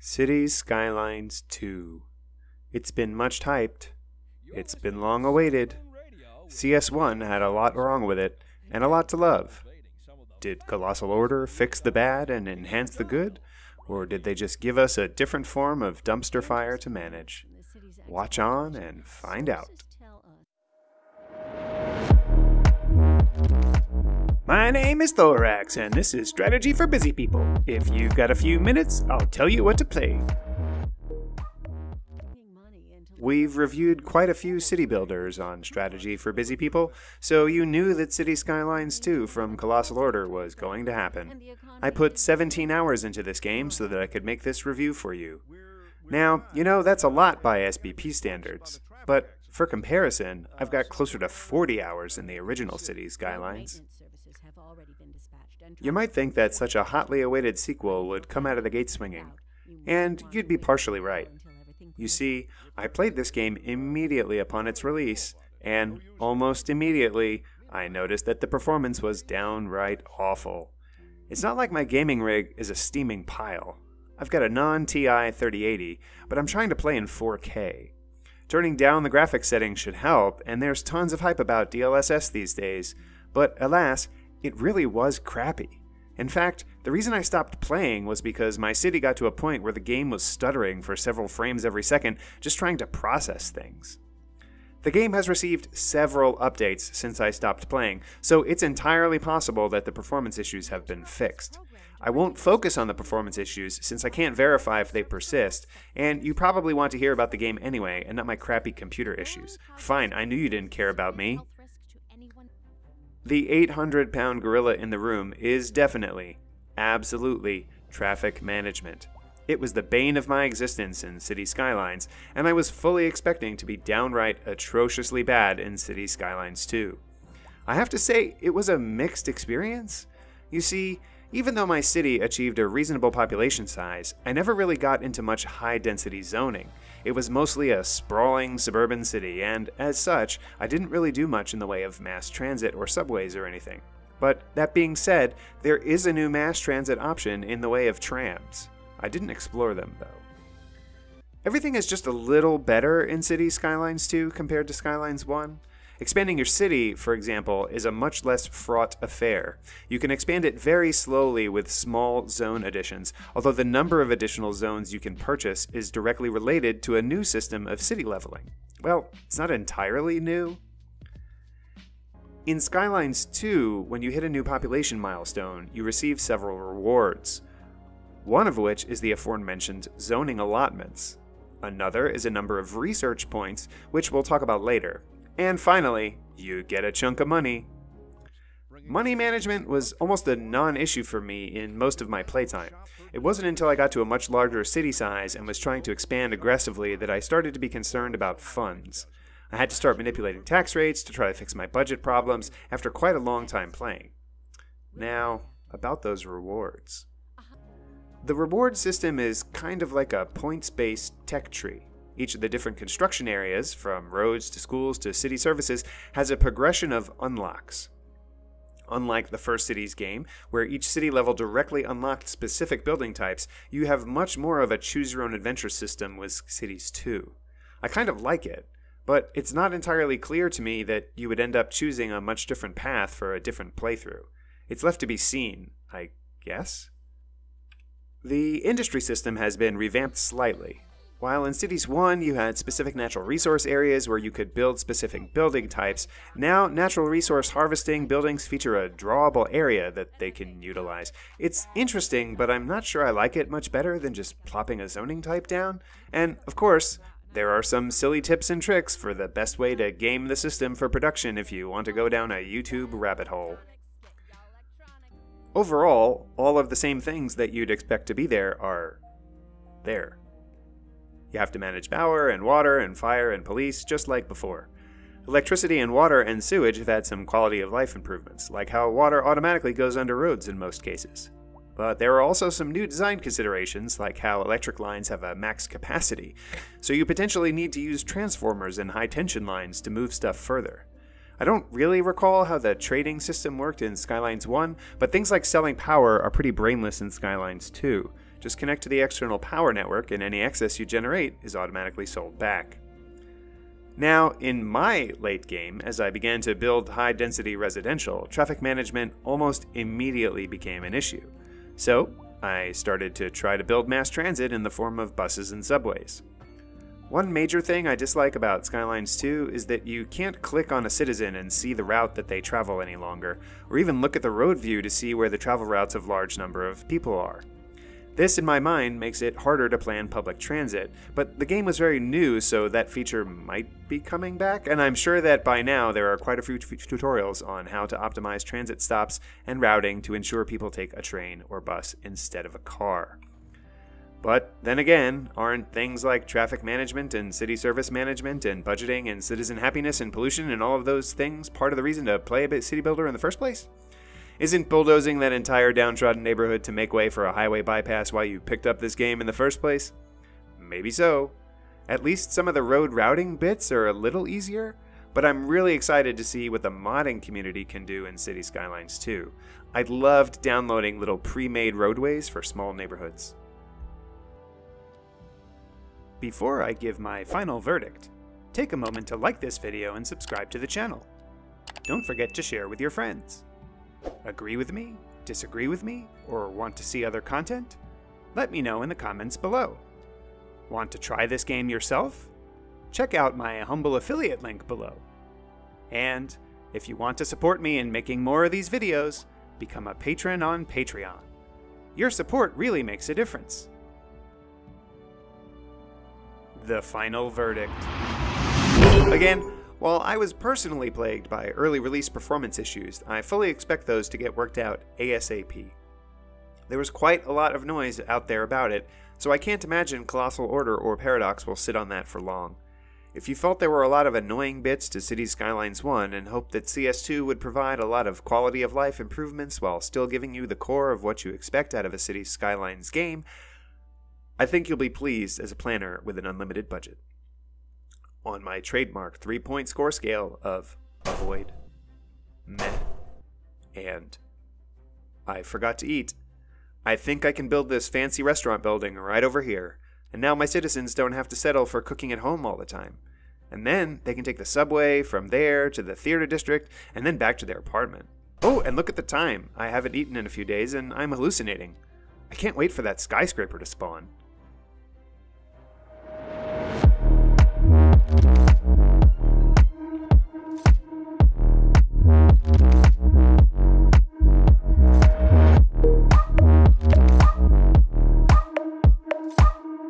Cities Skylines II. It's been much hyped. It's been long awaited. CS1 had a lot wrong with it, and a lot to love. Did Colossal Order fix the bad and enhance the good? Or did they just give us a different form of dumpster fire to manage? Watch on and find out. My name is Thoraxe, and this is Strategy for Busy People. If you've got a few minutes, I'll tell you what to play. We've reviewed quite a few city builders on Strategy for Busy People, so you knew that Cities Skylines II from Colossal Order was going to happen. I put 17 hours into this game so that I could make this review for you. Now, you know, that's a lot by SBP standards, but for comparison, I've got closer to 40 hours in the original Cities Skylines. You might think that such a hotly awaited sequel would come out of the gate swinging, and you'd be partially right. You see, I played this game immediately upon its release, and almost immediately, I noticed that the performance was downright awful. It's not like my gaming rig is a steaming pile. I've got a non-TI 3080, but I'm trying to play in 4K. Turning down the graphics settings should help, and there's tons of hype about DLSS these days, but alas, it really was crappy. In fact, the reason I stopped playing was because my city got to a point where the game was stuttering for several frames every second, just trying to process things. The game has received several updates since I stopped playing, so it's entirely possible that the performance issues have been fixed. I won't focus on the performance issues since I can't verify if they persist, and you probably want to hear about the game anyway and not my crappy computer issues. Fine, I knew you didn't care about me. The 800-pound gorilla in the room is definitely, absolutely, traffic management. It was the bane of my existence in Cities Skylines, and I was fully expecting to be downright atrociously bad in Cities Skylines II. I have to say, it was a mixed experience. You see, even though my city achieved a reasonable population size, I never really got into much high-density zoning. It was mostly a sprawling suburban city, and as such, I didn't really do much in the way of mass transit or subways or anything. But that being said, there is a new mass transit option in the way of trams. I didn't explore them, though. Everything is just a little better in Cities Skylines 2 compared to Skylines 1. Expanding your city, for example, is a much less fraught affair. You can expand it very slowly with small zone additions, although the number of additional zones you can purchase is directly related to a new system of city leveling. Well, it's not entirely new. In Skylines 2, when you hit a new population milestone, you receive several rewards. One of which is the aforementioned zoning allotments. Another is a number of research points, which we'll talk about later. And finally, you get a chunk of money. Money management was almost a non-issue for me in most of my playtime. It wasn't until I got to a much larger city size and was trying to expand aggressively that I started to be concerned about funds. I had to start manipulating tax rates to try to fix my budget problems after quite a long time playing. Now, about those rewards. The reward system is kind of like a points-based tech tree. Each of the different construction areas, from roads to schools to city services, has a progression of unlocks. Unlike the first Cities game, where each city level directly unlocked specific building types, you have much more of a choose-your-own-adventure system with Cities 2. I kind of like it, but it's not entirely clear to me that you would end up choosing a much different path for a different playthrough. It's left to be seen, I guess? The industry system has been revamped slightly. While in Cities 1 you had specific natural resource areas where you could build specific building types, now natural resource harvesting buildings feature a drawable area that they can utilize. It's interesting, but I'm not sure I like it much better than just plopping a zoning type down. And, of course, there are some silly tips and tricks for the best way to game the system for production if you want to go down a YouTube rabbit hole. Overall, all of the same things that you'd expect to be there are there. You have to manage power and water and fire and police just like before. Electricity and water and sewage have had some quality of life improvements, like how water automatically goes under roads in most cases. But there are also some new design considerations, like how electric lines have a max capacity, so you potentially need to use transformers and high-tension lines to move stuff further. I don't really recall how the trading system worked in Skylines 1, but things like selling power are pretty brainless in Skylines 2. Just connect to the external power network and any excess you generate is automatically sold back. Now, in my late game, as I began to build high-density residential, traffic management almost immediately became an issue. So, I started to try to build mass transit in the form of buses and subways. One major thing I dislike about Skylines II is that you can't click on a citizen and see the route that they travel any longer, or even look at the road view to see where the travel routes of large number of people are. This, in my mind, makes it harder to plan public transit, but the game was very new, so that feature might be coming back, and I'm sure that by now there are quite a few tutorials on how to optimize transit stops and routing to ensure people take a train or bus instead of a car. But then again, aren't things like traffic management and city service management and budgeting and citizen happiness and pollution and all of those things part of the reason to play a city builder in the first place? Isn't bulldozing that entire downtrodden neighborhood to make way for a highway bypass why you picked up this game in the first place? Maybe so. At least some of the road routing bits are a little easier, but I'm really excited to see what the modding community can do in Cities Skylines II. I loved downloading little pre-made roadways for small neighborhoods. Before I give my final verdict, take a moment to like this video and subscribe to the channel. Don't forget to share with your friends. Agree with me? Disagree with me? Or want to see other content? Let me know in the comments below. Want to try this game yourself? Check out my humble affiliate link below. And if you want to support me in making more of these videos, become a patron on Patreon. Your support really makes a difference. The final verdict. Again, while I was personally plagued by early release performance issues, I fully expect those to get worked out ASAP. There was quite a lot of noise out there about it, so I can't imagine Colossal Order or Paradox will sit on that for long. If you felt there were a lot of annoying bits to Cities Skylines 1 and hoped that CS2 would provide a lot of quality of life improvements while still giving you the core of what you expect out of a Cities Skylines game, I think you'll be pleased as a planner with an unlimited budget. On my trademark 3-point score scale of avoid, meh, and I forgot to eat, I think I can build this fancy restaurant building right over here, and now my citizens don't have to settle for cooking at home all the time. And then they can take the subway from there to the theater district and then back to their apartment. Oh, and look at the time. I haven't eaten in a few days and I'm hallucinating. I can't wait for that skyscraper to spawn.